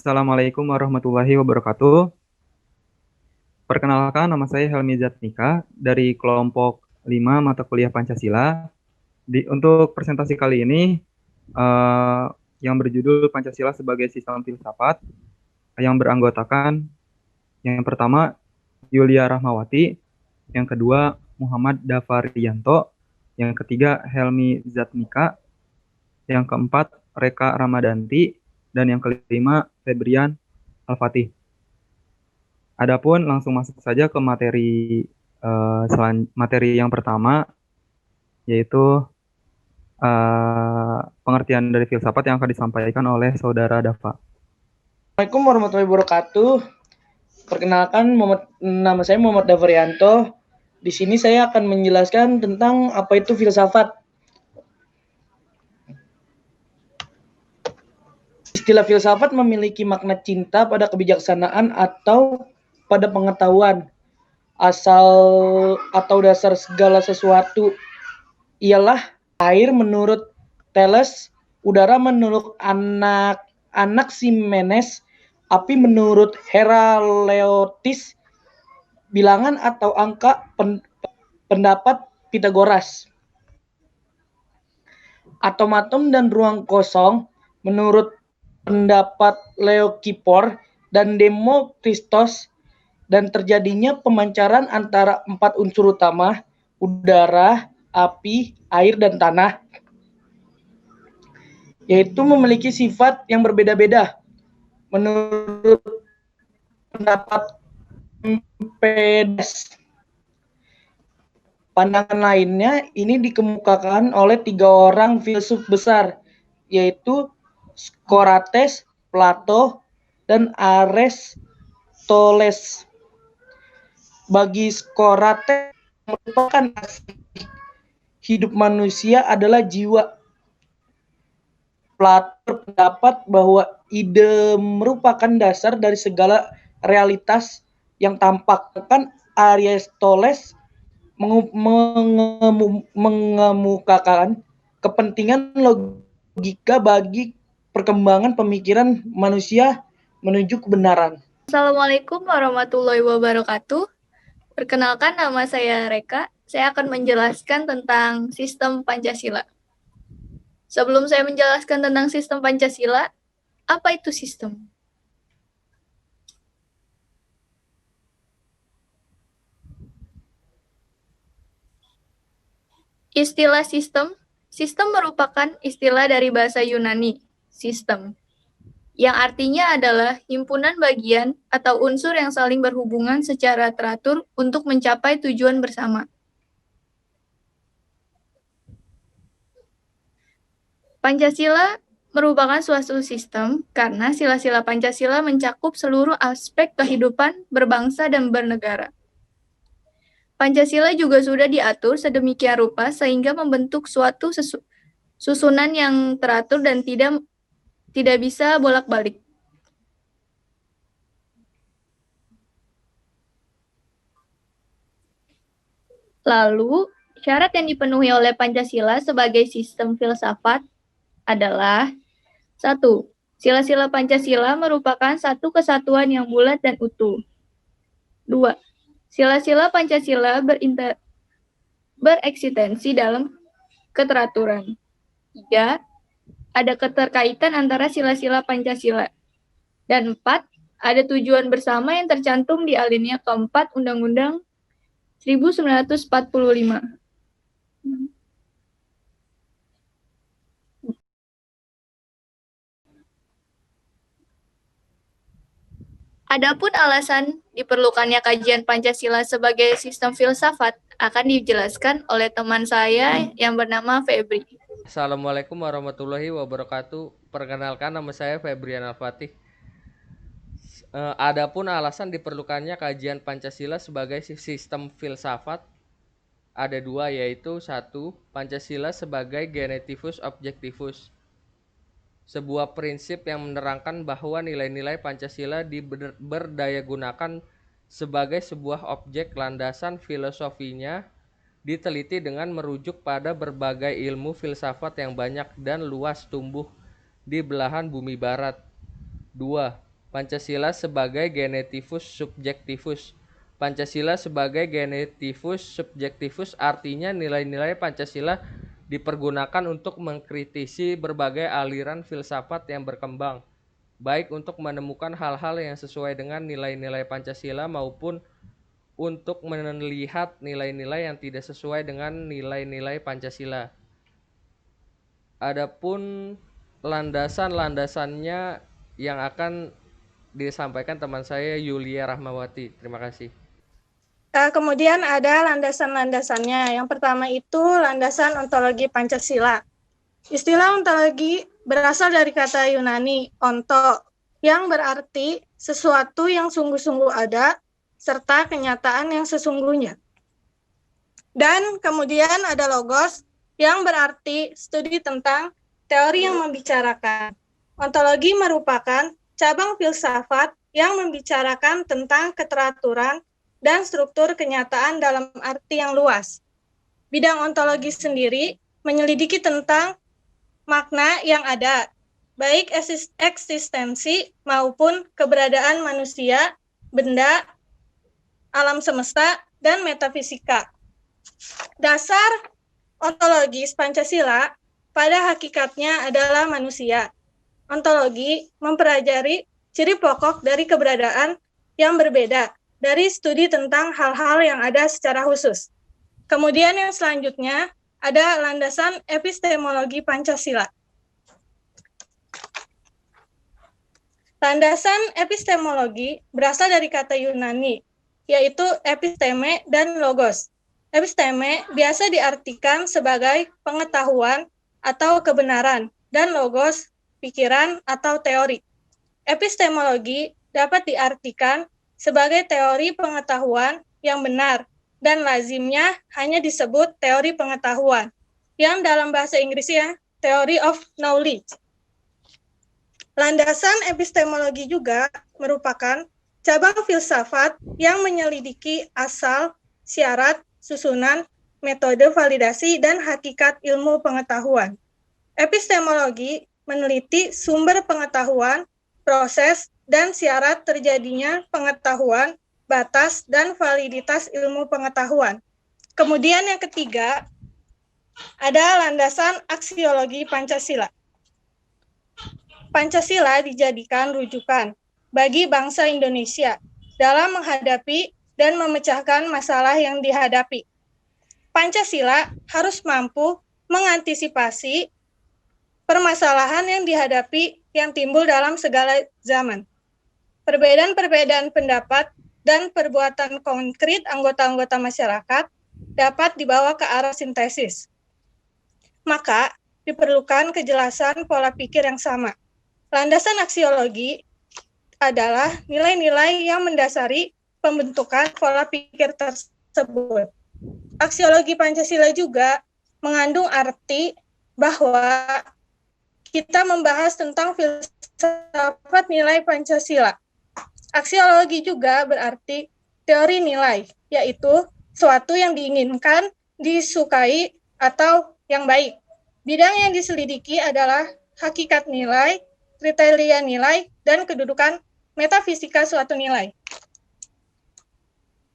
Assalamualaikum warahmatullahi wabarakatuh. Perkenalkan, nama saya Helmi Zatnika dari kelompok 5 mata kuliah Pancasila. Untuk presentasi kali ini eh, yang berjudul Pancasila sebagai Sistem Filsafat yang beranggotakan yang pertama Yulia Rahmawati, yang kedua Muhammad Dafarianto, yang ketiga Helmi Zatnika, yang keempat Reka Ramadanti, dan yang kelima Febrian Al-Fatih. Adapun langsung masuk saja ke materi yang pertama, yaitu pengertian dari filsafat yang akan disampaikan oleh Saudara Dava. Assalamualaikum warahmatullahi wabarakatuh. Perkenalkan, nama saya Muhammad Davarianto. Di sini saya akan menjelaskan tentang apa itu filsafat. Istilah filsafat memiliki makna cinta pada kebijaksanaan atau pada pengetahuan. Asal atau dasar segala sesuatu ialah air menurut Thales, udara menurut Anaximenes, api menurut Heraclitus, bilangan atau angka pendapat Pythagoras. Atom-atom dan ruang kosong menurut pendapat Leucippus dan Demokritos, dan terjadinya pemancaran antara 4 unsur utama, udara, api, air, dan tanah, yaitu memiliki sifat yang berbeda-beda. Menurut pendapat Empedes, pandangan lainnya ini dikemukakan oleh 3 orang filsuf besar, yaitu Socrates, Plato, dan Aristoteles. Bagi Socrates, merupakan hidup manusia adalah jiwa. Plato berpendapat bahwa ide merupakan dasar dari segala realitas yang tampak. Kan Aristoteles mengemukakan kepentingan logika bagi perkembangan pemikiran manusia menuju kebenaran. Assalamualaikum warahmatullahi wabarakatuh. Perkenalkan, nama saya Reka. Saya akan menjelaskan tentang sistem Pancasila. Sebelum saya menjelaskan tentang sistem Pancasila, apa itu sistem? Istilah sistem merupakan istilah dari bahasa Yunani, sistem, yang artinya adalah himpunan bagian atau unsur yang saling berhubungan secara teratur untuk mencapai tujuan bersama. Pancasila merupakan suatu sistem karena sila-sila Pancasila mencakup seluruh aspek kehidupan berbangsa dan bernegara. Pancasila juga sudah diatur sedemikian rupa sehingga membentuk suatu susunan yang teratur dan tidak bisa bolak-balik. Lalu, syarat yang dipenuhi oleh Pancasila sebagai sistem filsafat adalah 1. Sila-sila Pancasila merupakan satu kesatuan yang bulat dan utuh. 2. Sila-sila Pancasila bereksistensi dalam keteraturan. 3. Ada keterkaitan antara sila-sila Pancasila. Dan 4. Ada tujuan bersama yang tercantum di alinea keempat Undang-Undang 1945. Adapun alasan diperlukannya kajian Pancasila sebagai sistem filsafat akan dijelaskan oleh teman saya yang bernama Febri. Assalamualaikum warahmatullahi wabarakatuh. Perkenalkan, nama saya Febrian Al-Fatih. Adapun alasan diperlukannya kajian Pancasila sebagai sistem filsafat ada 2, yaitu 1. Pancasila sebagai genetivus objektivus, sebuah prinsip yang menerangkan bahwa nilai-nilai Pancasila diberdayagunakan sebagai sebuah objek landasan filosofinya diteliti dengan merujuk pada berbagai ilmu filsafat yang banyak dan luas tumbuh di belahan bumi barat. 2. Pancasila sebagai genetivus subjektivus. Pancasila sebagai genetivus subjektivus artinya nilai-nilai Pancasila dipergunakan untuk mengkritisi berbagai aliran filsafat yang berkembang, baik untuk menemukan hal-hal yang sesuai dengan nilai-nilai Pancasila maupun untuk melihat nilai-nilai yang tidak sesuai dengan nilai-nilai Pancasila. Adapun landasan-landasannya yang akan disampaikan teman saya Yulia Rahmawati. Terima kasih. Kemudian ada landasan-landasannya. Yang pertama itu landasan ontologi Pancasila. Istilah ontologi berasal dari kata Yunani, onto, yang berarti sesuatu yang sungguh-sungguh ada, serta kenyataan yang sesungguhnya. Dan kemudian ada logos, yang berarti studi tentang teori yang membicarakan. Ontologi merupakan cabang filsafat yang membicarakan tentang keteraturan dan struktur kenyataan dalam arti yang luas. Bidang ontologi sendiri menyelidiki tentang makna yang ada, baik eksistensi maupun keberadaan manusia, benda, alam semesta, dan metafisika. Dasar ontologis Pancasila pada hakikatnya adalah manusia. Ontologi mempelajari ciri pokok dari keberadaan yang berbeda dari studi tentang hal-hal yang ada secara khusus. Kemudian yang selanjutnya ada landasan epistemologi Pancasila. Landasan epistemologi berasal dari kata Yunani, yaitu episteme dan logos. Episteme biasa diartikan sebagai pengetahuan atau kebenaran, dan logos pikiran atau teori. Epistemologi dapat diartikan sebagai teori pengetahuan yang benar, dan lazimnya hanya disebut teori pengetahuan, yang dalam bahasa Inggrisnya theory of knowledge. Landasan epistemologi juga merupakan cabang filsafat yang menyelidiki asal, syarat, susunan, metode validasi, dan hakikat ilmu pengetahuan. Epistemologi meneliti sumber pengetahuan, proses, dan syarat terjadinya pengetahuan, batas, dan validitas ilmu pengetahuan. Kemudian yang ketiga, ada landasan aksiologi Pancasila. Pancasila dijadikan rujukan bagi bangsa Indonesia dalam menghadapi dan memecahkan masalah yang dihadapi. Pancasila harus mampu mengantisipasi permasalahan yang dihadapi yang timbul dalam segala zaman. Perbedaan-perbedaan pendapat dan perbuatan konkret anggota-anggota masyarakat dapat dibawa ke arah sintesis. Maka, diperlukan kejelasan pola pikir yang sama. Landasan aksiologi adalah nilai-nilai yang mendasari pembentukan pola pikir tersebut. Aksiologi Pancasila juga mengandung arti bahwa kita membahas tentang filsafat nilai Pancasila. Aksiologi juga berarti teori nilai, yaitu suatu yang diinginkan, disukai, atau yang baik. Bidang yang diselidiki adalah hakikat nilai, kriteria nilai, dan kedudukan metafisika suatu nilai.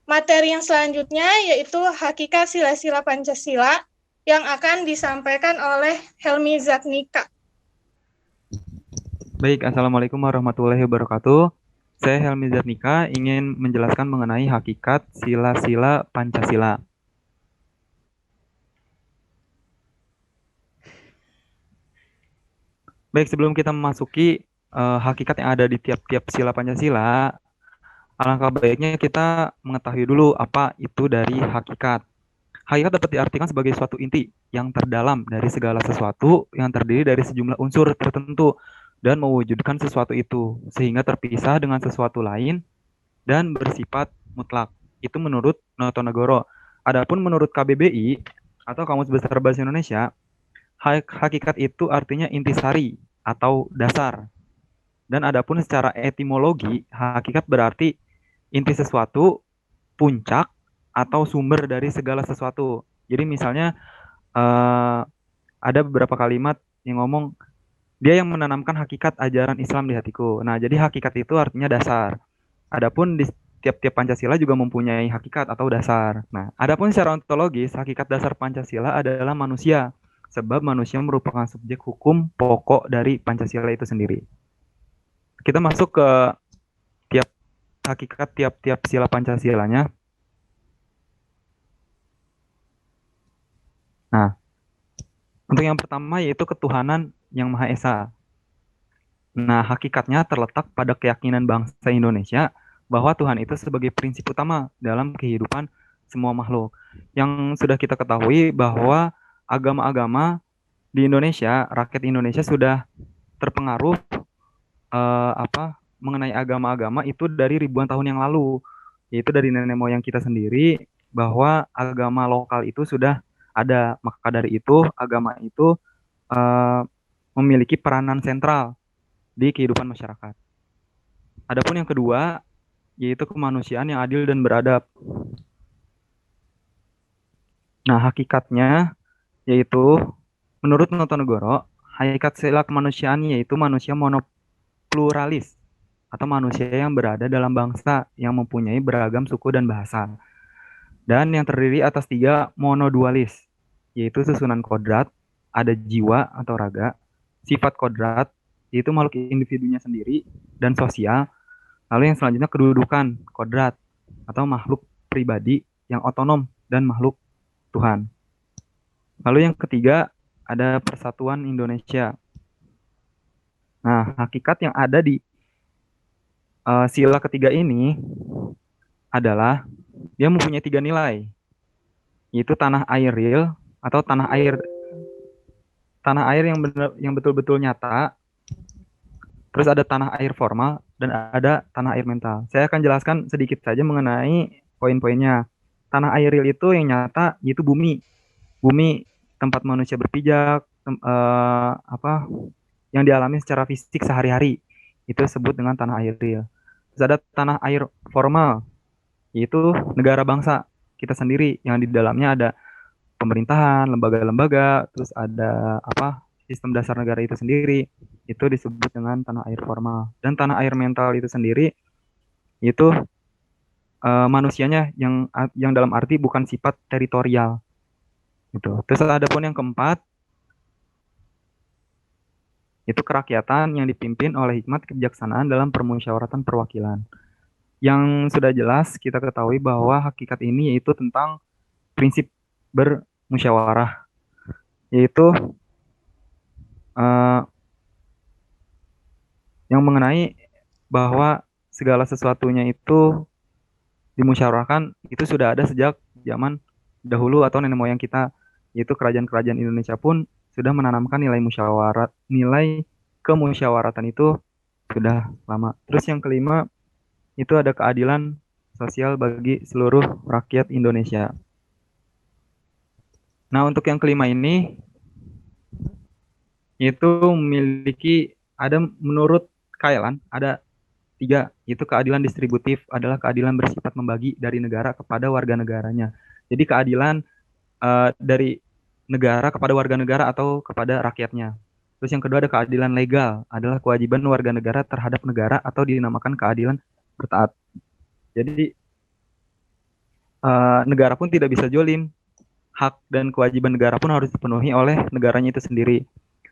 Materi yang selanjutnya yaitu hakikat sila-sila Pancasila yang akan disampaikan oleh Helmi Zatnika. Baik, Assalamualaikum warahmatullahi wabarakatuh. Saya Helmi Zatnika ingin menjelaskan mengenai hakikat sila-sila Pancasila. Baik, sebelum kita memasuki hakikat yang ada di tiap-tiap sila Pancasila, alangkah baiknya kita mengetahui dulu apa itu dari hakikat. Hakikat dapat diartikan sebagai suatu inti yang terdalam dari segala sesuatu yang terdiri dari sejumlah unsur tertentu dan mewujudkan sesuatu itu, sehingga terpisah dengan sesuatu lain dan bersifat mutlak. Itu menurut Notonegoro. Adapun menurut KBBI atau Kamus Besar Bahasa Indonesia, hakikat itu artinya intisari atau dasar. Dan adapun secara etimologi, hakikat berarti inti sesuatu, puncak, atau sumber dari segala sesuatu. Jadi misalnya ada beberapa kalimat yang ngomong Dia yang menanamkan hakikat ajaran Islam di hatiku. Nah, jadi hakikat itu artinya dasar. Adapun di tiap-tiap Pancasila juga mempunyai hakikat atau dasar. Nah, adapun secara ontologis, hakikat dasar Pancasila adalah manusia, sebab manusia merupakan subjek hukum pokok dari Pancasila itu sendiri. Kita masuk ke hakikat tiap-tiap sila Pancasilanya. Nah, untuk yang pertama yaitu ketuhanan yang Maha Esa. Nah, hakikatnya terletak pada keyakinan bangsa Indonesia bahwa Tuhan itu sebagai prinsip utama dalam kehidupan semua makhluk. Yang sudah kita ketahui bahwa agama-agama di Indonesia, rakyat Indonesia sudah terpengaruh mengenai agama-agama itu dari ribuan tahun yang lalu, yaitu dari nenek moyang kita sendiri, bahwa agama lokal itu sudah ada. Maka dari itu agama itu memiliki peranan sentral di kehidupan masyarakat. Adapun yang kedua yaitu kemanusiaan yang adil dan beradab. Nah, hakikatnya yaitu menurut Notonegoro, hakikat sila kemanusiaan yaitu manusia monopluralis atau manusia yang berada dalam bangsa yang mempunyai beragam suku dan bahasa. Dan yang terdiri atas 3 monodualis, yaitu susunan kodrat, ada jiwa atau raga, sifat kodrat, yaitu makhluk individunya sendiri, dan sosial. Lalu yang selanjutnya kedudukan kodrat, atau makhluk pribadi yang otonom dan makhluk Tuhan. Lalu yang ketiga, ada persatuan Indonesia. Nah, hakikat yang ada di sila ketiga ini adalah dia mempunyai 3 nilai, yaitu tanah air real atau tanah air yang betul-betul nyata. Terus ada tanah air formal dan ada tanah air mental. Saya akan jelaskan sedikit saja mengenai poin-poinnya. Tanah air real itu yang nyata, yaitu bumi tempat manusia berpijak, yang dialami secara fisik sehari-hari, itu disebut dengan tanah air real. Terus ada tanah air formal, yaitu negara bangsa kita sendiri yang di dalamnya ada pemerintahan, lembaga-lembaga, terus ada sistem dasar negara itu sendiri, itu disebut dengan tanah air formal. Dan tanah air mental itu sendiri itu manusianya yang dalam arti bukan sifat teritorial gitu. Terus ada pun yang keempat itu kerakyatan yang dipimpin oleh hikmat kebijaksanaan dalam permusyawaratan perwakilan. Yang sudah jelas kita ketahui bahwa hakikat ini yaitu tentang prinsip bermusyawarah, yaitu yang mengenai bahwa segala sesuatunya itu dimusyawarahkan itu sudah ada sejak zaman dahulu atau nenek moyang kita, yaitu kerajaan-kerajaan Indonesia pun sudah menanamkan nilai kemusyawaratan itu sudah lama. Terus yang kelima itu ada keadilan sosial bagi seluruh rakyat Indonesia. Nah, untuk yang kelima ini itu memiliki menurut Kailan ada 3, yaitu keadilan distributif adalah keadilan bersifat membagi dari negara kepada warga negaranya. Jadi keadilan dari negara kepada warga negara atau kepada rakyatnya. Terus yang kedua ada keadilan legal, adalah kewajiban warga negara terhadap negara atau dinamakan keadilan bertaat. Jadi negara pun tidak bisa jolim, hak dan kewajiban negara pun harus dipenuhi oleh negaranya itu sendiri.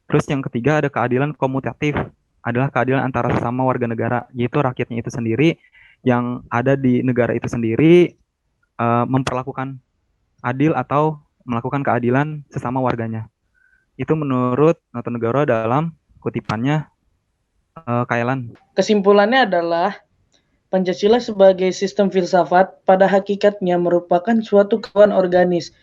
Terus yang ketiga ada keadilan komutatif, adalah keadilan antara sesama warga negara, yaitu rakyatnya itu sendiri yang ada di negara itu sendiri memperlakukan adil atau melakukan keadilan sesama warganya. Itu menurut Notonegoro dalam kutipannya Kailan. Kesimpulannya adalah Pancasila sebagai sistem filsafat pada hakikatnya merupakan suatu kesatuan organis.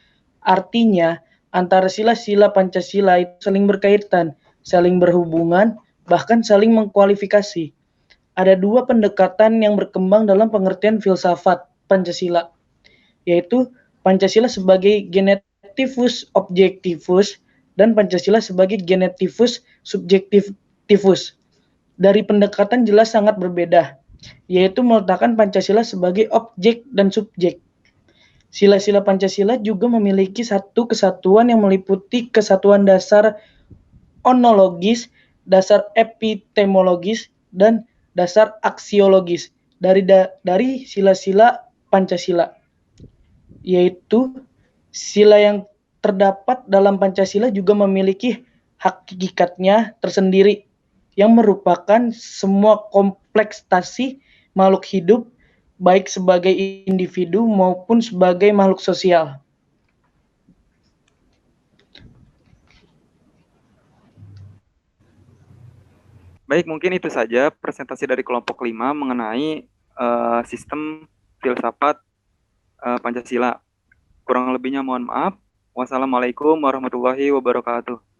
Artinya, antara sila-sila Pancasila itu saling berkaitan, saling berhubungan, bahkan saling mengkualifikasi. Ada 2 pendekatan yang berkembang dalam pengertian filsafat Pancasila, yaitu Pancasila sebagai genetivus objektivus dan Pancasila sebagai genetivus subjektivus. Dari pendekatan jelas sangat berbeda, yaitu meletakkan Pancasila sebagai objek dan subjek. Sila-sila Pancasila juga memiliki satu kesatuan yang meliputi kesatuan dasar ontologis dasar epistemologis, dan dasar aksiologis dari sila-sila Pancasila, yaitu sila yang terdapat dalam Pancasila juga memiliki hakikatnya tersendiri yang merupakan semua kompleksitasi makhluk hidup baik sebagai individu maupun sebagai makhluk sosial. Baik, mungkin itu saja presentasi dari kelompok 5 mengenai sistem filsafat Pancasila. Kurang lebihnya mohon maaf. Wassalamualaikum warahmatullahi wabarakatuh.